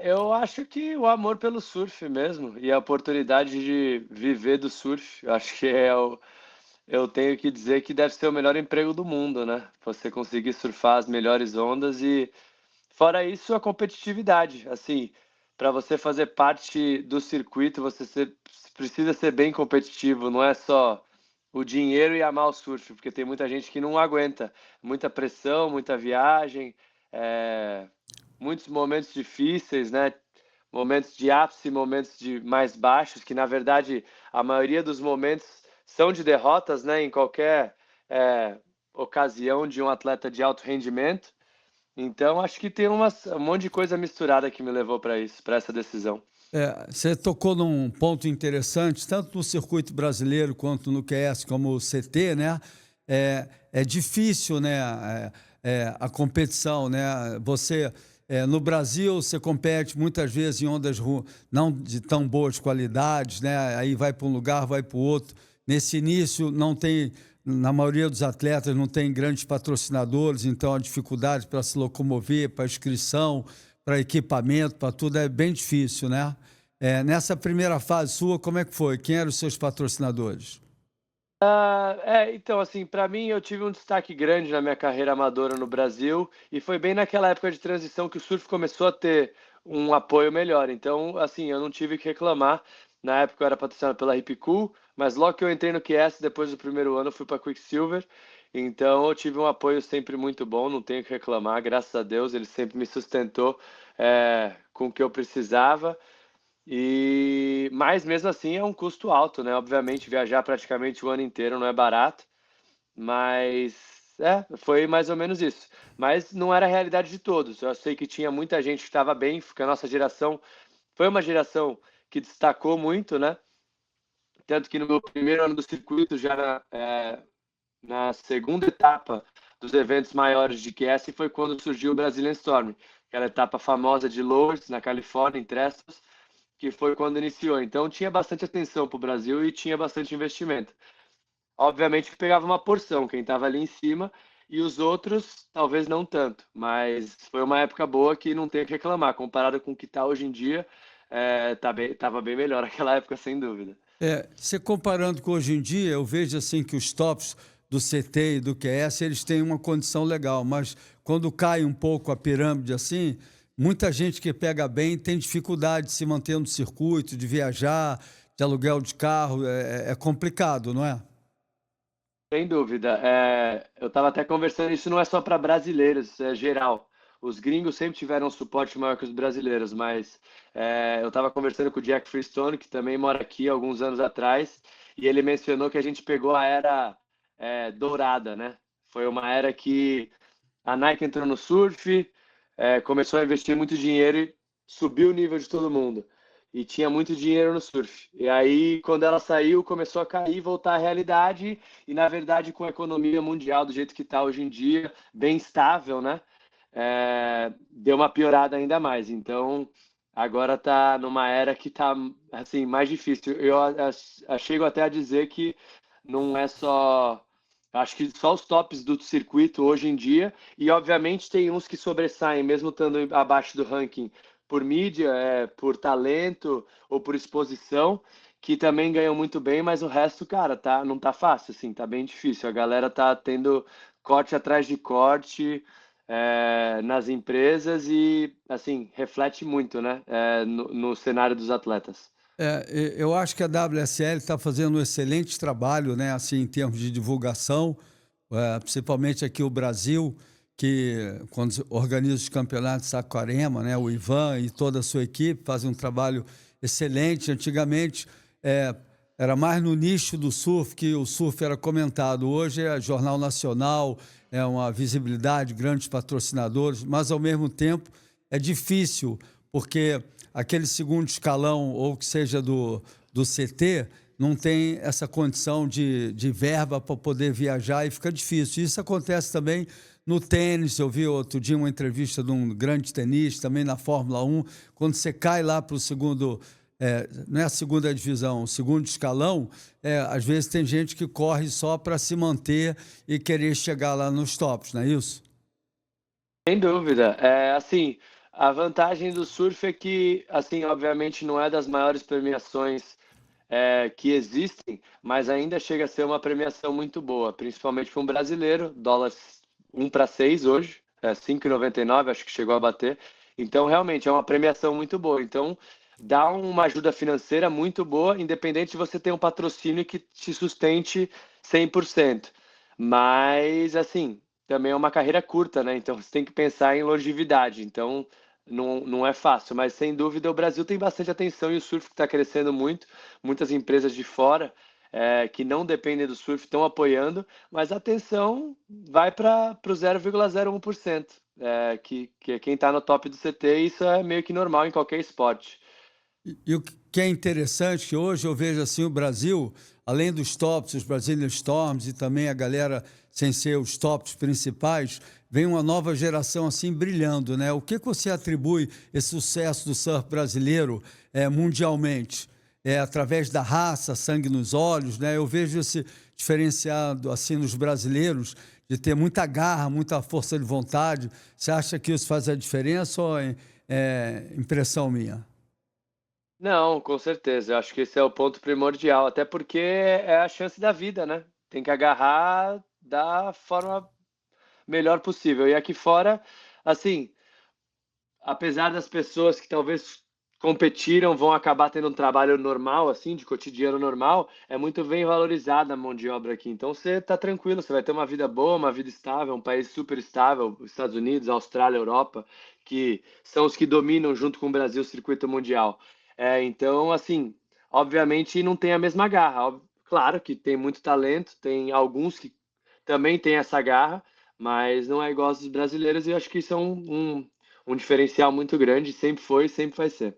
Eu acho que o amor pelo surf mesmo, e a oportunidade de viver do surf, eu acho que eu tenho que dizer que deve ser o melhor emprego do mundo, né? Você conseguir surfar as melhores ondas e, fora isso, a competitividade. Assim, para você fazer parte do circuito, precisa ser bem competitivo, não é só o dinheiro e amar o surf, porque tem muita gente que não aguenta. Muita pressão, muita viagem, eh, muitos momentos difíceis, né? Momentos de ápice, momentos de mais baixos, que na verdade a maioria dos momentos são de derrotas, né? Em qualquer ocasião de um atleta de alto rendimento. Então acho que tem um monte de coisa misturada que me levou para isso, para essa decisão. Você tocou num ponto interessante, tanto no circuito brasileiro quanto no QS, como o CT, né? É difícil, né? A competição, né? No Brasil, você compete muitas vezes em ondas não de tão boas qualidades, né? Aí vai para um lugar, vai para o outro. Nesse início, não tem, na maioria dos atletas, não tem grandes patrocinadores, então a dificuldade para se locomover, para inscrição, para equipamento, para tudo é bem difícil, né? Nessa primeira fase sua, como é que foi? Quem eram os seus patrocinadores? Então, assim, para mim eu tive um destaque grande na minha carreira amadora no Brasil e foi bem naquela época de transição que o surf começou a ter um apoio melhor. Então, assim, eu não tive que reclamar. Na época eu era patrocinado pela Hip Cool, mas logo que eu entrei no QS, depois do primeiro ano, eu fui para Quicksilver. Então, eu tive um apoio sempre muito bom, não tenho que reclamar, graças a Deus, ele sempre me sustentou com o que eu precisava. Mas mesmo assim é um custo alto, né? Obviamente, viajar praticamente o ano inteiro não é barato, mas foi mais ou menos isso. Mas não era a realidade de todos. Eu sei que tinha muita gente que estava bem, porque a nossa geração foi uma geração que destacou muito, né? Tanto que no meu primeiro ano do circuito, já na segunda etapa dos eventos maiores de QS, foi quando surgiu o Brazilian Storm, aquela etapa famosa de Lourdes, na Califórnia, em Trestos, que foi quando iniciou. Então tinha bastante atenção para o Brasil e tinha bastante investimento. Obviamente que pegava uma porção, quem estava ali em cima, e os outros talvez não tanto, mas foi uma época boa que não tem o que reclamar. Comparado com o que está hoje em dia, tava bem melhor aquela época, sem dúvida. Você comparando com hoje em dia, eu vejo assim que os tops do CT e do QS, eles têm uma condição legal, mas quando cai um pouco a pirâmide assim, muita gente que pega bem tem dificuldade de se manter no circuito, de viajar, de aluguel de carro, é complicado, não é? Sem dúvida. Eu estava até conversando, isso não é só para brasileiros, isso é geral. Os gringos sempre tiveram um suporte maior que os brasileiros, mas eu estava conversando com o Jack Freestone, que também mora aqui há alguns anos atrás, e ele mencionou que a gente pegou a era dourada, né? Foi uma era que a Nike entrou no surf, começou a investir muito dinheiro e subiu o nível de todo mundo. E tinha muito dinheiro no surf. E aí, quando ela saiu, começou a cair, voltar à realidade. E, na verdade, com a economia mundial do jeito que está hoje em dia, bem estável, né? Deu uma piorada ainda mais. Então, agora está numa era que está assim, mais difícil. Chego até a dizer que não é só. Acho que só os tops do circuito hoje em dia, e obviamente tem uns que sobressaem, mesmo estando abaixo do ranking, por mídia, por talento ou por exposição, que também ganham muito bem, mas o resto, cara, não tá fácil, assim, tá bem difícil. A galera tá tendo corte atrás de corte, nas empresas e, assim, reflete muito, né, no cenário dos atletas. Eu acho que a WSL está fazendo um excelente trabalho, né, assim, em termos de divulgação, principalmente aqui o Brasil, que quando organiza os campeonatos de Saquarema, né, o Ivan e toda a sua equipe fazem um trabalho excelente. Antigamente é, era mais no nicho do surf que o surf era comentado. Hoje é Jornal Nacional, é uma visibilidade, grandes patrocinadores, mas ao mesmo tempo é difícil, porque aquele segundo escalão, ou que seja do CT, não tem essa condição de verba para poder viajar e fica difícil. Isso acontece também no tênis. Eu vi outro dia uma entrevista de um grande tenista, também na Fórmula 1. Quando você cai lá para o segundo, não é a segunda divisão, o segundo escalão, às vezes tem gente que corre só para se manter e querer chegar lá nos tops, não é isso? Sem dúvida. Assim, A vantagem do surf é que, assim, obviamente não é das maiores premiações que existem, mas ainda chega a ser uma premiação muito boa, principalmente para um brasileiro, dólar 1 para 6 hoje, 5,99 acho que chegou a bater. Então, realmente, é uma premiação muito boa. Então, dá uma ajuda financeira muito boa, independente de você ter um patrocínio que te sustente 100%. Mas, assim, também é uma carreira curta, né? Então, você tem que pensar em longevidade. Então, não é fácil, mas sem dúvida o Brasil tem bastante atenção e o surf está crescendo muito. Muitas empresas de fora que não dependem do surf estão apoiando, mas a atenção vai para o 0,01%, que é quem está no top do CT, e isso é meio que normal em qualquer esporte. E o que é interessante, que hoje eu vejo assim o Brasil, além dos tops, os Brazilian Storms e também a galera sem ser os tops principais, vem uma nova geração assim brilhando, né? O que você atribui esse sucesso do surf brasileiro mundialmente? É através da raça, sangue nos olhos, né? Eu vejo esse diferenciado assim nos brasileiros de ter muita garra, muita força de vontade. Você acha que isso faz a diferença ou é impressão minha? Não, com certeza. Eu acho que esse é o ponto primordial, até porque é a chance da vida, né? Tem que agarrar da forma melhor possível. E aqui fora, assim, apesar das pessoas que talvez competiram vão acabar tendo um trabalho normal, assim, de cotidiano normal, é muito bem valorizada a mão de obra aqui. Então você tá tranquilo, você vai ter uma vida boa, uma vida estável, um país super estável, os Estados Unidos, Austrália, Europa, que são os que dominam junto com o Brasil o circuito mundial. Então, assim, obviamente não tem a mesma garra. Claro que tem muito talento, tem alguns que também têm essa garra, mas não é igual aos dos brasileiros e eu acho que isso é um diferencial muito grande, sempre foi e sempre vai ser.